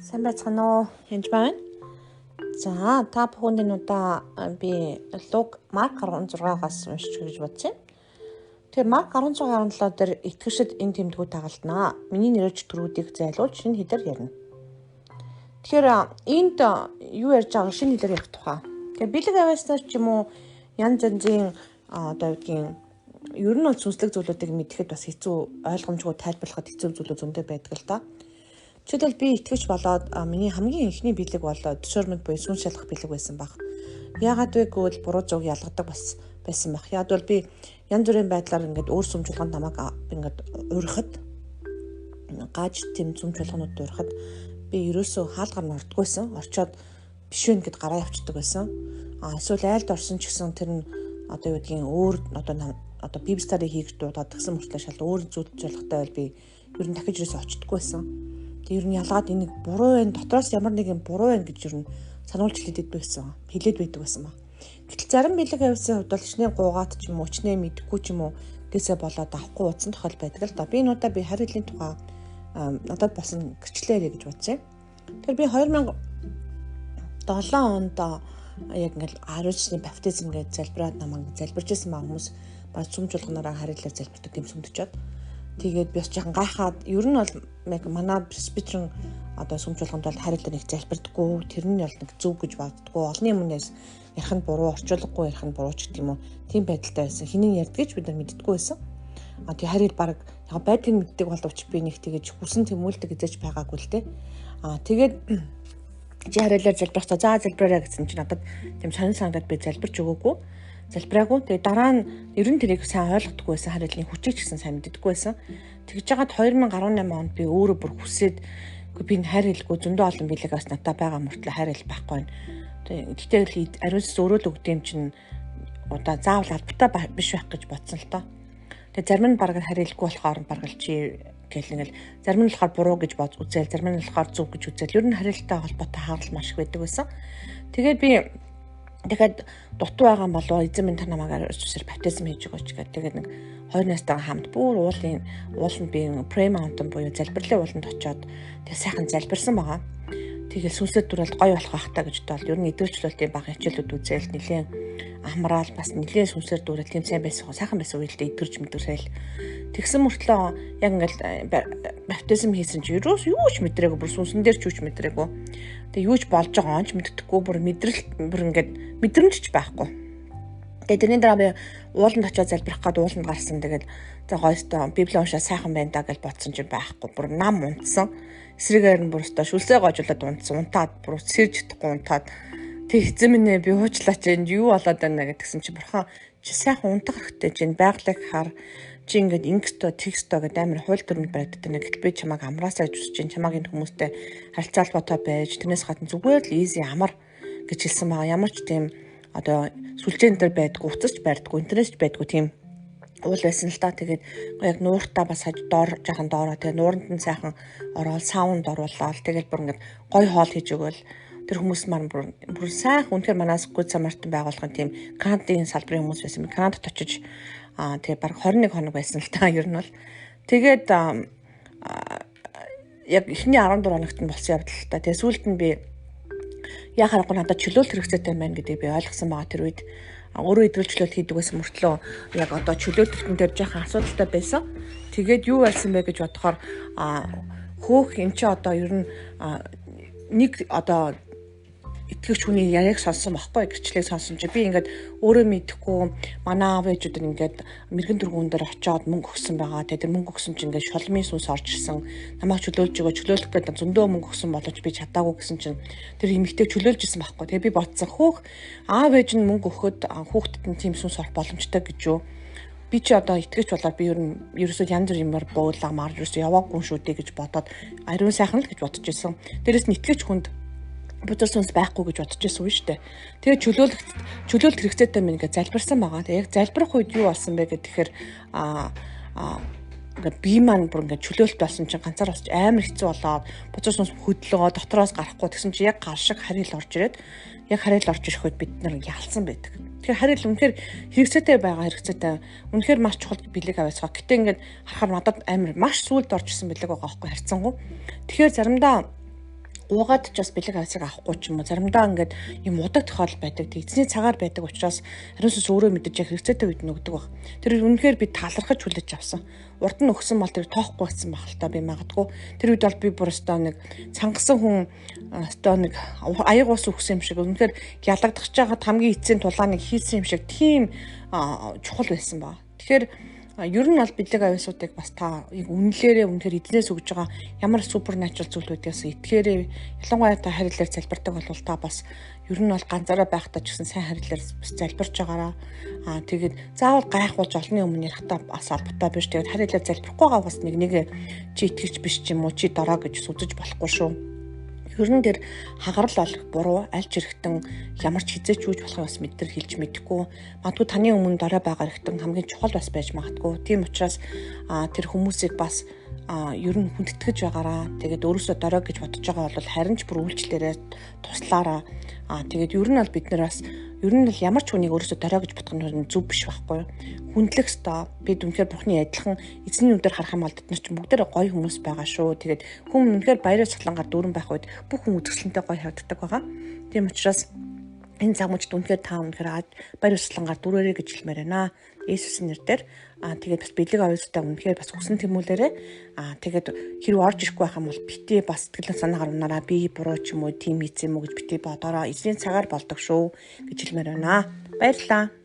Сайн байцгаана уу? Янж байна. За, та бүхэнд удаа би Луг Марк 16-аас уншиж гэж бодсон. Тэгэхээр Марк 16-17 дээр итгэгчид энэ тэмдгүү тагалдана. Миний нэрээр төрүүдийг зайлуулж шинэ хэлээр ярина. Тэгэхээр энд юу ярьж байгаа шинэ хэлээр ярих тухай. Тэгэхээр бэлэг авааснаас ч юм уу янз янзын одоо үггийн ер нь бол сүнслэг зүйлүүдийг мэдэхэд бас хэцүү ойлгомжгүй тайлбарлахад хэцүү зүйлүүд зөндөө байдаг л та. Жишээлбэл би итгэж болоод миний хамгийн ихний бэлэг бол discernment буюу сүнс шалгах бэлэг байсан баг. Яагаад вэ гэвэл буруу зүг ялгадаг бас байсан баг. Яг бол би янз бүрийн байдлаар ингээд өөр сүм чуулганд намайг ингээд урихад гаж тэм сүм чуулганууд урихад би ерөөсөө хаалгаар нь ордгойсэн. Орчоод биш вэ гэд гараа явчихдаг байсан. Эсвэл айлд орсон ч гэсэн тэр нь одоо юу гэдгийг өөр одоо библи стади хийж дуудаад гэсэн мөртлөө шал өөр зүйл жуулгатай бол би ер нь дахиж ерөөсөө очдоггүй байсан. Ер нь ялгаад энийг буруу байна, дотроос ямар нэгэн буруу байна гэж ер нь сануулж хэлээд байсан. Хэлээд байдаг байсан ба. Гэтэл зарим бэлэг авьяасын хувьд бол хичнээн гуугаад ч юм уу, хичнээн мэдэхгүй ч юм уу гээсээ болоод авахгүй утсан тохиол байдаг л да. Би энэ удаа харь хэлний тухай надад болсон гэрчлээрээ гэж бодсон. Тэгэхээр би 2007 онд яг ингээл 10 жилийн баптизм гэж залбираад намайг залбирч байсан ба хүмүүс баг сүм чуулганаараа харь хэлээр залбирдаг юм сүмдчихэд. Тэгээд би бас жоохон гайхаад ер нь бол яг манай presbyterian одоо сүм чуулганд бол харь хэлээр нэг залбирдаггүй, тэр нь бол нэг зөв гэж боддоггүй, олонний өмнөөс ярих нь буруу, орчуулгагүй ярих нь буруу ч гэдэг юм уу. Тийм байдалтай байсан. Хинэн ярьдгийг ч бид нар мэддэггүй байсан. Тэг харь хэл баг яг байдгийг мэддэг боловч би нэг тэгэж хүсэн тэмүүлдэг эзэж байгаагүй л дээ. Тэгээд чи харь хэлээр залбирахтаа за залбираа гэсэн чинь надад тийм сонир санагдаад би залбирч өгөөгүй. Залбираагүй. Тэгээ дараа нь ер нь тэрийг сайн ойлгохгүй байсан. Харь хэлний хүчийг ч гэсэн сайн мэддэггүй байсан. Тэгж жагаад 2018 онд би өөрөө бүр хүсээд би энэ харь хэлгүй зөндөө олон бэлэг бас надад байгаа мөртлөө харь хэл байхгүй байна. Тэгтээ ариунс өөрөө л өгдөм чинь удаа заавал албатай биш байх гэж бодсон л тоо. Тэгээ зарим нь бараг харь хэлгүй болохоор бараг л чи гэл ингээл зарим нь болохоор буруу гэж бод үзэл, зарим нь болохоор зөв гэж үзэл. Ер нь харь хэлтэй холбоотой хаалт маш их байдаг байсан. Тэгээд би дахиад дутуу байгаа болов эзэн минь та намайг сүсэр баптизм хийж өгөөч гэдэг. Тэгээд нэг 2 настайгаа хамт бүр ууланд би pray mountain буюу залбирлын ууланд очиод тэг сайхан залбирсан байгаа. Тэгээд сүнсэд дүрэлт гоё болох байхтаа гэж бодлоо. Ер нь эдгэрчлэлтийн баг хичээлүүд үзэл нэлээд амраал бас нэлээд сүнсээр дүрэлт тийм сайн байсан. Сайхан байсан үедээ эдгэрч мэдрээл. Тэгсэн мөртлөө яг ингээл баптизм хийсэн чи юу ч мэдрээгүй, бүр сүнсэн дээр ч юу ч мэдрээгүй. Тэгээ юу ч болж байгаа онч мэддэхгүй, бүр ингээд мэдрэмж ч байхгүй. Тэгээ тэрний дараа би ууланд очиод залбирах гээд ууланд гарсан. Тэгээд за гойстой библи уншаа сайхан байна даа гэж бодсон чинь байхгүй. Бүр нам унтсан. Эсрэгээр нь бүр өстой шүлсээ гожуулаад унтсан. Унтаад бүр сэрж чадахгүй унтаад тэг эзэн минь би уучлаач энд юу болоод байна гэдгсэн чи бурхан чи сайхан унтах хэрэгтэй чинь байгалыг хар чи ингээд ингэстөө текстөө гэдэг амар хууль дүрмэд баригддаг нэг би чамайг амраасаа гэж чинь чамайг энэ хүмүүстэй харилцаа холбоотой байж тэрнээс гадна зүгээр л easy амар гэж хэлсэн байгаа. Ямар ч тийм одоо сүлжээн дээр байдгүй, уцасч байдгүй, интернетч байдгүй тийм уул байсан л та. Тэгээд яг нууртаа бас хаж доор жахан доороо тэгээд нууранд нь сайхан ороод саунд оруулаад тэгээд бүр ингээд гой хоол хийж өгөөл тэр хүмүүс маань бүр сайхан үнэхээр манаас Good Samaritan байгууллагын тийм Канадын салбарын хүмүүс байсан. Канадад очиж тэгээ баг 21 хоног байсан л та ер нь бол. Тэгээд яг эхний 14 хоногт нь болсон явдал л та. Тэгээ сүүлд нь би яхахгүй надад чөлөөлт хэрэгцээтэй байна гэдгийг би ойлгосон байгаа тэр үед. Өөрөө идэвхжүүлэлт хийдэг байсан мөртлөө яг одоо чөлөөлтөн дээр жоохон асуудалтай байсан. Тэгээд юу байсан бэ гэж бодохоор хөөх эн чи одоо ер нь нэг одоо итгэгч хүний яриаг сонссон байхгүй гэрчлэгийг сонсон чи би ингээд өөрөө мэдэхгүй манай аав ээжүүд ингээд мэрэгэн дөргүүн дээр очиод мөнгө өгсөн байгаа. Тэгээд тэр мөнгө өгсөн чинь ингээд шолмын сүнс орж ирсэн. Намайг чөлөөлж өгөө чөлөөлөх гэдэг зөндөө мөнгө өгсөн боловч би чадаагүй гэсэн чинь тэр эмэгтэйг чөлөөлж ирсэн байхгүй. Тэгээд би бодсон хөөх аав ээж нь мөнгө өгөхөд хүүхдэд нь тийм сүнс орох боломжтой гэж юу. Би чи одоо итгэж болоод би ерөөсөө янз бүр юмар буулаа маар ерөөсөө яваагүй шүү дээ гэж бодоод ариун сайхан л гэж бодож ирсэн. Дээрээс нь итгэж хүнд бутар сүнс байхгүй гэж бодож байсан үү штэ. Тэгээ чөлөөлт хэрэгцээтэй минь ингээд залбирсан байгаа. Тэгээ яг залбирах үед юу болсон бэ гэхээр ингээд би маань бүр ингээд чөлөөлт болсон чинь ганцаар босч амар хэцүү болоод бутар сүнс хөдлөө дотроос гарахгүй тэгсэн чинь яг гар шиг харь хэл орж ирээд яг харь хэл орж ирэхэд бид нар ялсан байдаг. Тэгэхээр харь хэл үнэхээр хэрэгцээтэй байгаа хэрэгцээтэй. Үнэхээр маш чухал бэлэг аваасгаа. Гэтэ ингээд харахаар надад амар маш сүлд орж исэн бэлэг байгаа байхгүй харьцангуй. Тэгэхээр заримдаа гуугаад ч бас бэлэг авсыг авахгүй ч юм уу заримдаа ингээд юм удаг тохиолдол байдаг. Эзний цагаар байдаг учраас ариун сүнс өөрөө мэдэж яг хэрэгцээтэй үед нөгдөг баг. Тэр үнэхээр би талархаж хүлээж авсан. Урд нь өгсөн бол тэр тоохгүй байсан байх л та би магадгүй. Тэр үед бол би бүр өстөө нэг цангасан хүн өстөө нэг аяг ус өгсөн юм шиг үнэхээр ялагдах чагаад хамгийн эцсийн тулааныг хийсэн юм шиг тийм чухал байсан ба. Тэгэхээр ер нь бол бэлэг авиасуудыг бас та үнэлээрээ үнэхээр эзнээс өгж байгаа ямар супернатурал зүйл байдгаас итгээрээ ялангуяа та харилаар залбирдаг бол та бас ер нь бол ганцаараа байхдаа ч гэсэн сайн харилаар бас залбирч байгаараа тэгээд заавал гайхуулж олонний өмнө ярихтаа бас албатай биш. Тэгээд харилаар залбихгүй байгаа бас нэг чи итгэж биш ч юм уу чи дорой гэж үзэж болохгүй шүү. Ер нь тэр хагарал олох буруу аль ч хэрэгтэн ямар ч хизээч үүж болохыг бас мэдэр хэлж мэдэхгүй. Магадгүй таны өмнө дорой байгаа хэрэгтэн хамгийн чухал бас байж магадгүй. Тийм учраас тэр хүмүүсийг бас ер нь хүндэтгэж байгаараа. Тэгээд өөрөөсөө дорой гэж бодож байгаа бол харин ч бүр үйлчлэлээрээ туслаараа. Тэгээд ер нь бол бид нар бас ер нь бол ямар ч хүнийг өөрөөсөө дорой гэж бодох нь зөв биш байхгүй юу? Хүндлэх ёстой. Бид үнэхээр Бурхны адилхан эзний үдээр харах юм бол бид нар ч бүгдээр гоё хүмүүс байгаа шүү. Тэгээд хүн үнэхээр баяраа цахлангаар дүүрэн байх үед бүх хүн үзэсгэлэнтэй гоё харагддаг байгаа. Тийм учраас энэ замууд үнэхээр та үнэхээр баяраа цахлангаар дүүрээрэй гэж хэлмээр байна. Есүсийн нэрээр тэгээд бас бэлэг авьяастай үнэхээр бас хүсэн тэмүүлээрээ тэгээд хэрэг орж ирэхгүй байх юм бол битээ бас сэтгэл санаагаар унаараа би буруу ч юм уу тийм хийсэн юм уу гэж битээ бодороо эзний цагаар болдог шүү гэж хэлмээр байна. Баярлалаа.